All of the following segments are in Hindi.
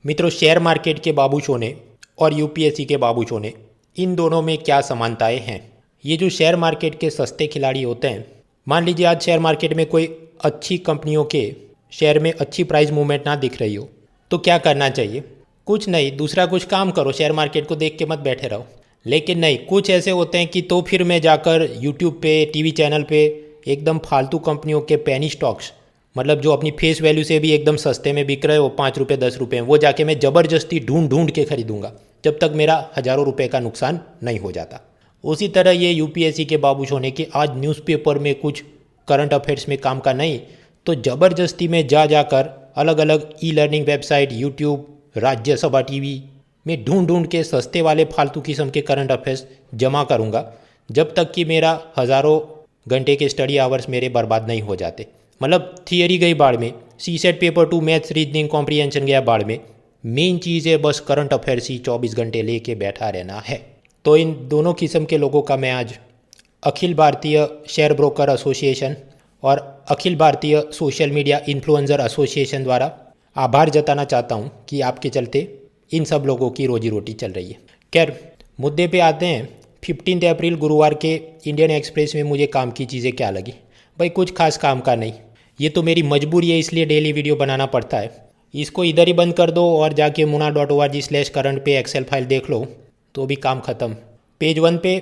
मित्रों, शेयर मार्केट के बाबूशों ने और यूपीएससी के बाबूशों ने, इन दोनों में क्या समानताएं हैं। ये जो शेयर मार्केट के सस्ते खिलाड़ी होते हैं, मान लीजिए आज शेयर मार्केट में कोई अच्छी कंपनियों के शेयर में अच्छी प्राइस मूवमेंट ना दिख रही हो, तो क्या करना चाहिए? कुछ नहीं, दूसरा कुछ काम करो, शेयर मार्केट को देख के मत बैठे रहो। लेकिन नहीं, कुछ ऐसे होते हैं कि तो फिर मैं जाकर यूट्यूब पे, टीवी चैनल पे एकदम फालतू कंपनियों के पेनी स्टॉक्स, मतलब जो अपनी फेस वैल्यू से भी एकदम सस्ते में बिक रहे हो, 5 रुपये 10 रुपये, वो जाके मैं ज़बरदस्ती ढूंढ ढूंढ के खरीदूंगा जब तक मेरा हज़ारों रुपए का नुकसान नहीं हो जाता। उसी तरह ये यूपीएससी के बाबूश होने कि आज न्यूज़पेपर में कुछ करंट अफेयर्स में काम का नहीं, तो ज़बरदस्ती में जाकर अलग अलग e learning website, YouTube, Rajya Sabha TV में ढूंढ ढूंढ के सस्ते वाले फालतू किस्म के करंट अफेयर्स जमा करूंगा जब तक कि मेरा हज़ारों घंटे के स्टडी आवर्स मेरे बर्बाद नहीं हो जाते। मतलब थियरी गई बाढ़ में, CSAT paper 2 maths reasoning comprehension गया बाढ़ में, मेन चीज़ है बस करंट अफेयर्स ही 24 घंटे लेके बैठा रहना है। तो इन दोनों किस्म के लोगों का मैं आज Akhil Bharatiya share broker association और Akhil Bharatiya social media influencer association द्वारा आभार जताना चाहता हूँ कि आपके चलते इन सब लोगों की रोजी रोटी चल रही है। खैर, मुद्दे पे आते हैं। 15 अप्रैल गुरुवार के इंडियन एक्सप्रेस में मुझे काम की चीज़ें क्या लगी? भाई कुछ खास काम का नहीं, ये तो मेरी मजबूरी है, इसलिए डेली वीडियो बनाना पड़ता है। इसको इधर ही बंद कर दो और जाके muna.org/current पे एक्सेल फाइल देख लो तो भी काम ख़त्म। पेज 1 पे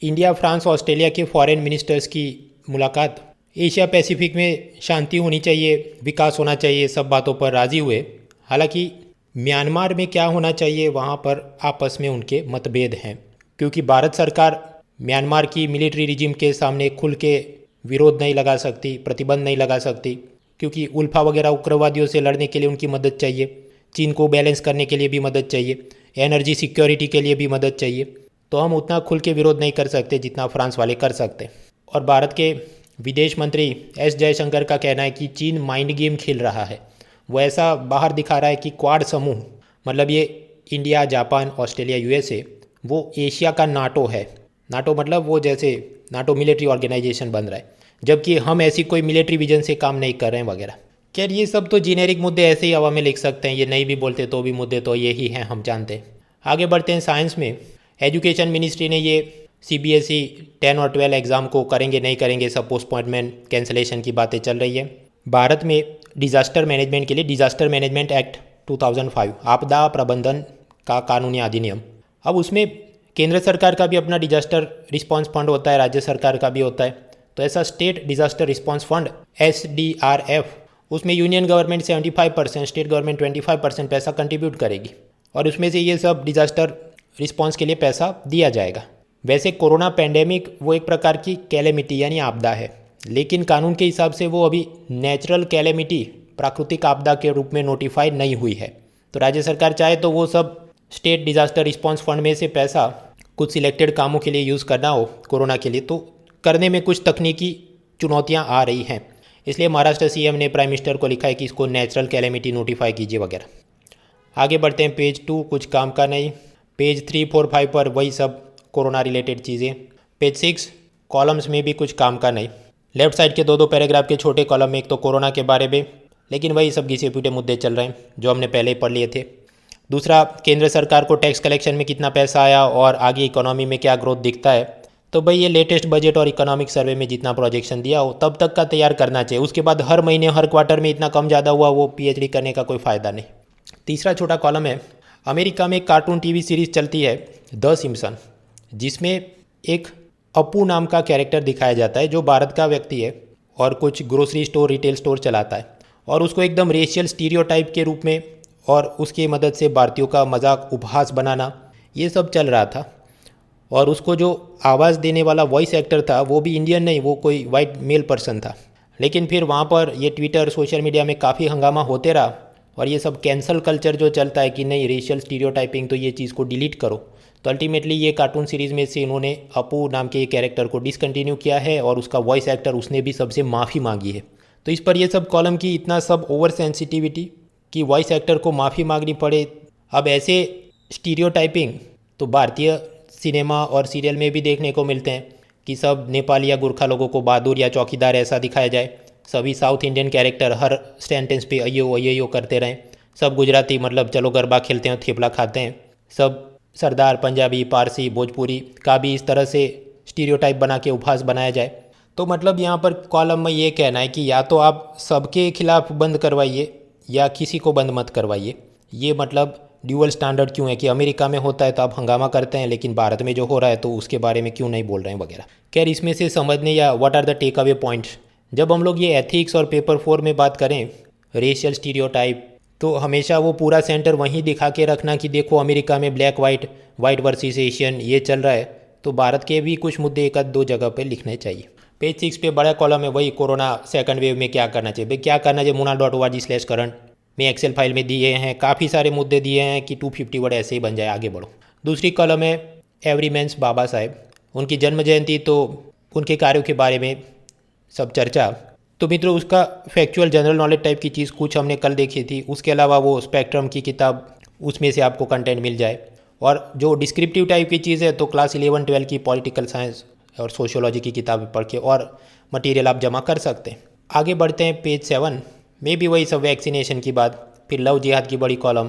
इंडिया, फ्रांस, ऑस्ट्रेलिया के फॉरेन मिनिस्टर्स की मुलाकात। एशिया पैसिफिक में शांति होनी चाहिए, विकास होना चाहिए, सब बातों पर राज़ी हुए। हालांकि म्यांमार में क्या होना चाहिए, वहाँ पर आपस में उनके मतभेद हैं, क्योंकि भारत सरकार म्यांमार की मिलिट्री रिजिम के सामने खुल के विरोध नहीं लगा सकती, प्रतिबंध नहीं लगा सकती, क्योंकि उल्फा वगैरह उग्रवादियों से लड़ने के लिए उनकी मदद चाहिए, चीन को बैलेंस करने के लिए भी मदद चाहिए, एनर्जी सिक्योरिटी के लिए भी मदद चाहिए। तो हम उतना खुल के विरोध नहीं कर सकते जितना फ्रांस वाले कर सकते। और भारत के विदेश मंत्री एस जयशंकर का कहना है कि चीन माइंड गेम खेल रहा है। वो ऐसा बाहर दिखा रहा है कि क्वाड समूह, मतलब ये इंडिया, जापान, ऑस्ट्रेलिया, यूएसए, वो एशिया का नाटो है। नाटो मतलब वो जैसे नाटो मिलिट्री ऑर्गेनाइजेशन बन रहा है, जबकि हम ऐसी कोई मिलिट्री विजन से काम नहीं कर रहे हैं वगैरह। खैर, ये सब तो जेनेरिक मुद्दे ऐसे ही हवा में लिख सकते हैं, ये नहीं भी बोलते तो भी मुद्दे तो यही हैं, हम जानते हैं। आगे बढ़ते हैं साइंस में। एजुकेशन मिनिस्ट्री ने ये सीबीएसई 10 और 12 एग्ज़ाम को करेंगे नहीं करेंगे, सब पोस्टपोनमेंट कैंसलेशन की बातें चल रही है। भारत में डिज़ास्टर मैनेजमेंट के लिए डिज़ास्टर मैनेजमेंट एक्ट 2005, आपदा प्रबंधन का कानूनी अधिनियम, अब उसमें केंद्र सरकार का भी अपना डिजास्टर रिस्पांस फंड होता है, राज्य सरकार का भी होता है। तो ऐसा state disaster response fund SDRF, उसमें यूनियन गवर्नमेंट 75%, स्टेट गवर्नमेंट 25% पैसा कंट्रीब्यूट करेगी और उसमें से ये सब डिजास्टर रिस्पांस के लिए पैसा दिया जाएगा। वैसे कोरोना पैंडेमिक वो एक प्रकार की कैलेमिटी यानी आपदा है, लेकिन कानून के हिसाब से वो अभी नेचुरल कैलेमिटी, प्राकृतिक आपदा के रूप में नोटिफाइड नहीं हुई है। तो राज्य सरकार चाहे तो वो सब स्टेट डिजास्टर रिस्पांस फंड में से पैसा कुछ सिलेक्टेड कामों के लिए यूज़ करना हो कोरोना के लिए, तो करने में कुछ तकनीकी चुनौतियां आ रही हैं। इसलिए महाराष्ट्र सीएम ने प्राइम मिनिस्टर को लिखा है कि इसको नेचुरल कैलेमिटी नोटिफाई कीजिए वगैरह। आगे बढ़ते हैं। पेज 2 कुछ काम का नहीं। पेज 3, 4, 5 पर वही सब कोरोना रिलेटेड चीज़ें। पेज 6 कॉलम्स में भी कुछ काम का नहीं। लेफ्ट साइड के 2-2 पैराग्राफ के छोटे कॉलम में एक तो कोरोना के बारे में, लेकिन वही सब घिसे पीटे मुद्दे चल रहे हैं जो हमने पहले ही पढ़ लिए थे। दूसरा, केंद्र सरकार को टैक्स कलेक्शन में कितना पैसा आया और आगे इकोनॉमी में क्या ग्रोथ दिखता है। तो भाई ये लेटेस्ट बजट और इकोनॉमिक सर्वे में जितना प्रोजेक्शन दिया हो तब तक का तैयार करना चाहिए। उसके बाद हर महीने हर क्वार्टर में इतना कम ज़्यादा हुआ, वो PhD करने का कोई फ़ायदा नहीं। तीसरा छोटा कॉलम है, अमेरिका में एक कार्टून टीवी सीरीज़ चलती है द सिम्पसन, जिसमें एक अपू नाम का कैरेक्टर दिखाया जाता है जो भारत का व्यक्ति है और कुछ ग्रोसरी स्टोर, रिटेल स्टोर चलाता है, और उसको एकदम रेशियल स्टीरियोटाइप के रूप में और उसकी मदद से भारतीयों का मजाक उपहास बनाना, ये सब चल रहा था। और उसको जो आवाज़ देने वाला वॉइस एक्टर था वो भी इंडियन नहीं, वो कोई वाइट मेल पर्सन था। लेकिन फिर वहाँ पर ये ट्विटर, सोशल मीडिया में काफ़ी हंगामा होते रहा और ये सब कैंसल कल्चर जो चलता है कि नहीं रेशियल स्टीरियोटाइपिंग, तो ये चीज़ को डिलीट करो। तो अल्टीमेटली ये कार्टून सीरीज़ में से इन्होंने अपू नाम के कैरेक्टर को डिसकंटिन्यू किया है और उसका वॉइस एक्टर, उसने भी सबसे माफ़ी मांगी है। तो इस पर ये सब कॉलम की इतना सब ओवर सेंसिटिविटी कि वॉइस एक्टर को माफ़ी मांगनी पड़े। अब ऐसे स्टीरियोटाइपिंग तो भारतीय सिनेमा और सीरियल में भी देखने को मिलते हैं कि सब नेपाली या गुरखा लोगों को बहादुर या चौकीदार ऐसा दिखाया जाए, सभी साउथ इंडियन कैरेक्टर हर सेंटेंस पे अयो अयो करते रहें, सब गुजराती मतलब चलो गरबा खेलते हैं, थेपला खाते हैं, सब सरदार पंजाबी पारसी भोजपुरी का भी इस तरह से स्टीरियोटाइप बना के उपहास बनाया जाए। तो मतलब यहाँ पर कॉलम में ये कहना है कि या तो आप सबके खिलाफ बंद करवाइए या किसी को बंद मत करवाइए। ये मतलब ड्यूअल स्टैंडर्ड क्यों है कि अमेरिका में होता है तो आप हंगामा करते हैं, लेकिन भारत में जो हो रहा है तो उसके बारे में क्यों नहीं बोल रहे हैं वगैरह। खैर, इसमें से समझने या what are the takeaway points, जब हम लोग ये एथिक्स और पेपर 4 में बात करें रेशियल स्टीरियोटाइप, तो हमेशा वो पूरा सेंटर वहीं दिखा के रखना कि देखो अमेरिका में black white, white versus Asian ये चल रहा है, तो भारत के भी कुछ मुद्दे एक आध दो जगह पे लिखने चाहिए। पेज 6 पे बड़ा कॉलम है वही कोरोना सेकंड वेव में क्या करना चाहिए। भाई क्या करना चाहिए, muna.org/current में एक्सेल फाइल में दिए हैं, काफ़ी सारे मुद्दे दिए हैं कि 250 वर्ड ऐसे ही बन जाए, आगे बढ़ो। दूसरी कॉलम है एवरीमैन्स बाबा साहेब, उनकी जन्म जयंती, तो उनके कार्यों के बारे में सब चर्चा। तो मित्रों उसका फैक्चुअल जनरल नॉलेज टाइप की चीज़ कुछ हमने कल देखी थी, उसके अलावा वो स्पेक्ट्रम की किताब उसमें से आपको कंटेंट मिल जाए। और जो डिस्क्रिप्टिव टाइप की चीज़ है तो क्लास 11-12 की पॉलिटिकल साइंस और सोशियोलॉजी की किताबें पढ़ के और मटेरियल आप जमा कर सकते हैं। आगे बढ़ते हैं पेज 7 में भी वही सब वैक्सीनेशन की बात, फिर लव जिहाद की बड़ी कॉलम,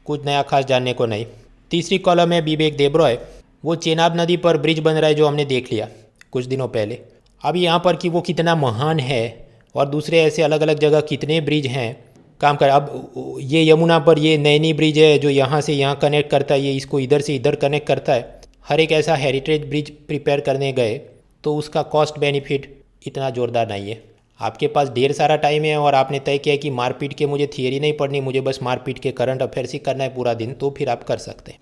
कुछ नया खास जानने को नहीं। तीसरी कॉलम है विवेक देबरॉय, वो चेनाब नदी पर ब्रिज बन रहा है जो हमने देख लिया कुछ दिनों पहले। अभी यहाँ पर कि वो कितना महान है और दूसरे ऐसे अलग अलग जगह कितने ब्रिज हैं काम कर। अब ये यमुना पर ये नैनी ब्रिज है जो यहाँ से यहाँ कनेक्ट करता है, ये इसको इधर से इधर कनेक्ट करता है। हर एक ऐसा हेरिटेज ब्रिज प्रिपेयर करने गए तो उसका कॉस्ट बेनिफिट इतना ज़ोरदार नहीं है। आपके पास ढेर सारा टाइम है और आपने तय किया कि मारपीट के मुझे थियरी नहीं पढ़नी, मुझे बस मारपीट के करंट अफेयर्स ही करना है पूरा दिन, तो फिर आप कर सकते हैं।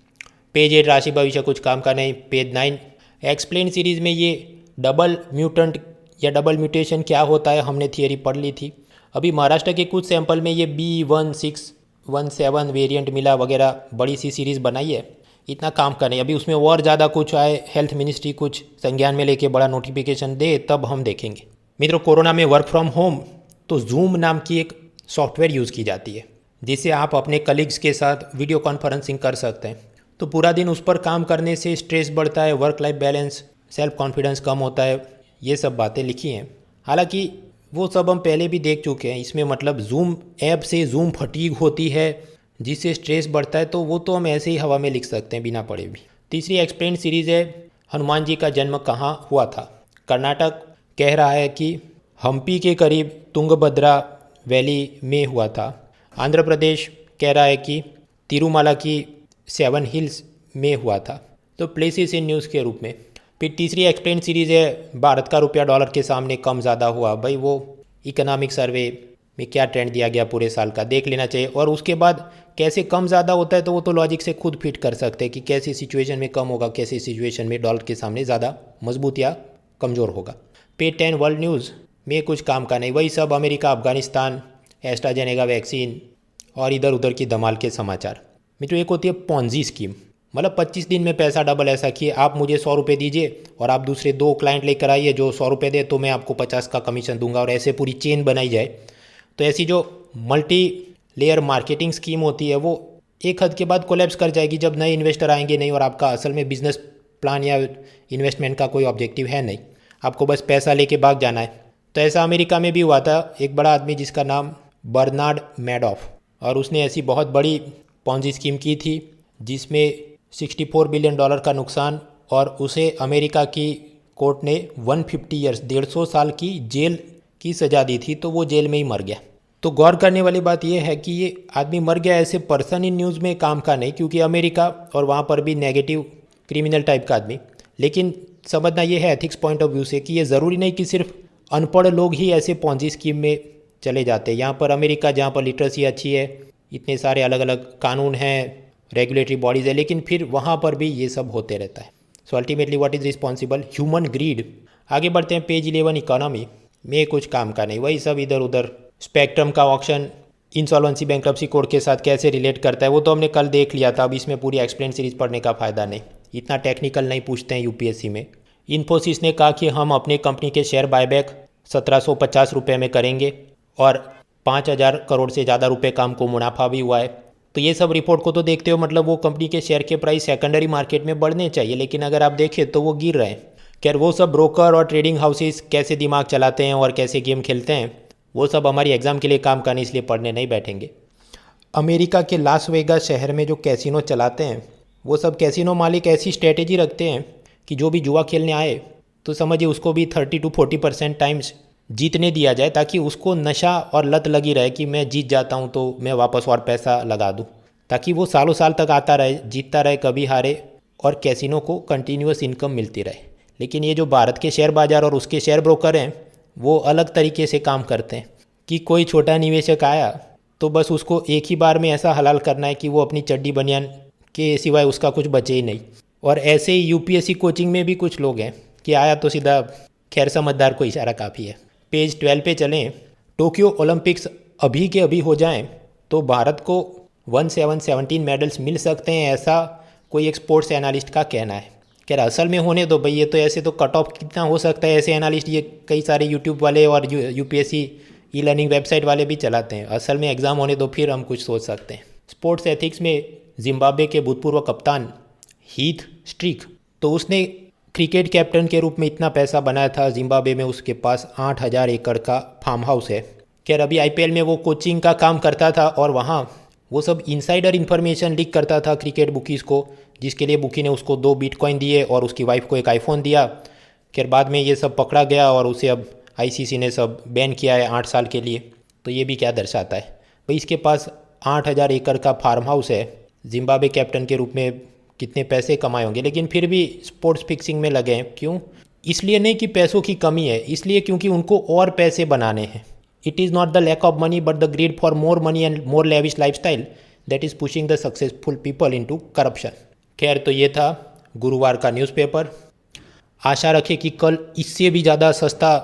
पेज 8 राशि भविष्य कुछ काम का नहीं। पेज 9 एक्सप्लेन सीरीज़ में ये डबल म्यूटेंट या डबल म्यूटेशन क्या होता है हमने थियरी पढ़ ली थी। अभी महाराष्ट्र के कुछ सैंपल में ये B1617 वेरिएंट मिला वगैरह, बड़ी सी सीरीज़ बनाई है, इतना काम का नहीं। अभी उसमें और ज़्यादा कुछ आए, हेल्थ मिनिस्ट्री कुछ संज्ञान में लेके बड़ा नोटिफिकेशन दे तब हम देखेंगे। मित्रों कोरोना में वर्क फ्रॉम होम, तो जूम नाम की एक सॉफ्टवेयर यूज़ की जाती है जिससे आप अपने कलीग्स के साथ वीडियो कॉन्फ्रेंसिंग कर सकते हैं। तो पूरा दिन उस पर काम करने से स्ट्रेस बढ़ता है, work life balance, self confidence कम होता है, ये सब बातें लिखी हैं। हालांकि वो सब हम पहले भी देख चुके हैं। इसमें मतलब जूम ऐप से जूम फटीग होती है जिससे स्ट्रेस बढ़ता है, तो वो तो हम ऐसे ही हवा में लिख सकते हैं बिना पढ़े भी। तीसरी एक्सप्लेन सीरीज़ है हनुमान जी का जन्म कहाँ हुआ था। कर्नाटक कह रहा है कि हम्पी के करीब तुंगभद्रा वैली में हुआ था। आंध्र प्रदेश कह रहा है कि तिरुमाला की 7 हिल्स में हुआ था। तो प्लेसेस इन न्यूज़ के रूप में। फिर तीसरी एक्सप्लेन सीरीज़ है भारत का रुपया डॉलर के सामने कम ज़्यादा हुआ। भाई वो इकोनॉमिक सर्वे में क्या ट्रेंड दिया गया पूरे साल का देख लेना चाहिए, और उसके बाद कैसे कम ज़्यादा होता है तो वो तो लॉजिक से खुद फिट कर सकते हैं कि कैसी सिचुएशन में कम होगा, कैसी सिचुएशन में डॉलर के सामने ज़्यादा मजबूत या कमज़ोर होगा। पेज 10 वर्ल्ड न्यूज़ में कुछ काम का नहीं, वही सब अमेरिका, अफगानिस्तान, एस्ट्राजेनेका वैक्सीन और इधर उधर की धमाल के समाचार। मित्रों एक होती है पॉन्जी स्कीम, मतलब 25 दिन में पैसा डबल। ऐसा कि आप मुझे 100 रुपये दीजिए और आप दूसरे 2 क्लाइंट लेकर आइए जो 100 रुपये दे तो मैं आपको 50 का कमीशन दूंगा, और ऐसे पूरी चेन बनाई जाए। तो ऐसी जो मल्टी लेयर मार्केटिंग स्कीम होती है वो एक हद के बाद कोलैप्स कर जाएगी जब नए इन्वेस्टर आएंगे नहीं और आपका असल में बिजनेस प्लान या इन्वेस्टमेंट का कोई ऑब्जेक्टिव है नहीं, आपको बस पैसा लेके भाग जाना है। तो ऐसा अमेरिका में भी हुआ था। एक बड़ा आदमी जिसका नाम बर्नार्ड मैडॉफ, और उसने ऐसी बहुत बड़ी पॉन्जी स्कीम की थी जिसमें $64 बिलियन का नुकसान, और उसे अमेरिका की कोर्ट ने 150 ईयर्स 150 साल की जेल की सज़ा दी थी, तो वो जेल में ही मर गया। तो गौर करने वाली बात यह है कि ये आदमी मर गया ऐसे पर्सन इन न्यूज़ में काम का नहीं, क्योंकि अमेरिका और वहाँ पर भी नेगेटिव क्रिमिनल टाइप का आदमी। लेकिन समझना ये है एथिक्स पॉइंट ऑफ व्यू से कि ये ज़रूरी नहीं कि सिर्फ अनपढ़ लोग ही ऐसे पॉन्जी स्कीम में चले जाते हैं। यहाँ पर अमेरिका जहाँ पर लिटरेसी अच्छी है, इतने सारे अलग अलग कानून हैं, रेगुलेटरी बॉडीज़ है, लेकिन फिर वहाँ पर भी ये सब होते रहता है। So ultimately what is responsible, human greed. आगे बढ़ते हैं पेज 11 इकोनॉमी में कुछ काम का नहीं, वही सब इधर उधर। स्पेक्ट्रम का ऑक्शन इंसॉल्वेंसी बैंक्रप्सी कोड के साथ कैसे रिलेट करता है वो तो हमने कल देख लिया था। अब इसमें पूरी एक्सप्लेन सीरीज पढ़ने का फ़ायदा नहीं, इतना टेक्निकल नहीं पूछते हैं यूपीएससी में। इन्फोसिस ने कहा कि हम अपने कंपनी के शेयर बायबैक 1750 रुपये में करेंगे और 5000 करोड़ से ज़्यादा रुपये का हमको मुनाफा भी हुआ है। तो ये सब रिपोर्ट को तो देखते हो मतलब वो कंपनी के शेयर के प्राइस सेकेंडरी मार्केट में बढ़ने चाहिए, लेकिन अगर आप देखें तो वो गिर रहे हैं। खैर वो सब ब्रोकर और ट्रेडिंग हाउसेस कैसे दिमाग चलाते हैं और कैसे गेम खेलते हैं वो सब हमारी एग्ज़ाम के लिए काम करने, इसलिए पढ़ने नहीं बैठेंगे। अमेरिका के लास वेगास शहर में जो कैसीनो चलाते हैं वो सब कैसीनो मालिक ऐसी स्ट्रेटेजी रखते हैं कि जो भी जुआ खेलने आए तो समझिए उसको भी 30 to 40% टाइम्स जीतने दिया जाए, ताकि उसको नशा और लत लगी रहे कि मैं जीत जाता हूँ तो मैं वापस और पैसा लगा दूँ, ताकि वो सालों साल तक आता रहे, जीतता रहे, कभी हारे, और कैसीनो को कंटिन्यूस इनकम मिलती रहे। लेकिन ये जो भारत के शेयर बाज़ार और उसके शेयर ब्रोकर हैं वो अलग तरीके से काम करते हैं कि कोई छोटा निवेशक आया तो बस उसको एक ही बार में ऐसा हलाल करना है कि वो अपनी चड्डी बनियान के सिवाय उसका कुछ बचे ही नहीं। और ऐसे ही यूपीएससी कोचिंग में भी कुछ लोग हैं कि आया तो सीधा, खैर समझदार को इशारा काफ़ी है। पेज 12 पे चलें। टोक्यो ओलंपिक्स अभी के अभी हो जाएं तो भारत को 17 मेडल्स मिल सकते हैं, ऐसा कोई एक स्पोर्ट्स एनालिस्ट का कहना है। कह रहा असल में होने दो भाई, ये तो ऐसे तो कट ऑफ कितना हो सकता है, ऐसे एनालिस्ट ये कई सारे यूट्यूब वाले और यूपीएससी ई लर्निंग वेबसाइट वाले भी चलाते हैं। असल में एग्ज़ाम होने दो फिर हम कुछ सोच सकते हैं। स्पोर्ट्स एथिक्स में जिम्बाब्वे के भूतपूर्व कप्तान हीथ स्ट्रीक, तो उसने क्रिकेट कैप्टन के रूप में इतना पैसा बनाया था। जिम्बाब्वे में उसके पास 8,000 एकड़ का फार्म हाउस है। खैर अभी आईपीएल में वो कोचिंग का काम करता था और वहाँ वो सब इनसाइडर इन्फॉर्मेशन लीक करता था क्रिकेट बुकीज़ को, जिसके लिए बुकी ने उसको 2 बिटकॉइन दिए और उसकी वाइफ को एक आईफोन दिया। खैर बाद में ये सब पकड़ा गया और उसे अब आईसीसी ने सब बैन किया है 8 साल के लिए। तो ये भी क्या दर्शाता है भाई, इसके पास 8,000 एकड़ का फार्म हाउस है, जिम्बाब्वे कैप्टन के रूप में कितने पैसे कमाए होंगे, लेकिन फिर भी स्पोर्ट्स फिक्सिंग में लगे हैं। क्यों? इसलिए नहीं कि पैसों की कमी है, इसलिए क्योंकि उनको और पैसे बनाने हैं। It is not the lack of money but the greed for more money and more lavish lifestyle that is pushing the successful people into corruption. खैर तो ये था गुरुवार का न्यूज़पेपर। आशा रखें कि कल इससे भी ज़्यादा सस्ता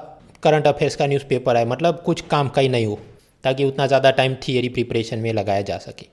करंट अफेयर्स का न्यूज़पेपर आए, मतलब कुछ काम का ही नहीं हो, ताकि उतना ज़्यादा टाइम थियरी प्रिपरेशन में लगाया जा सके।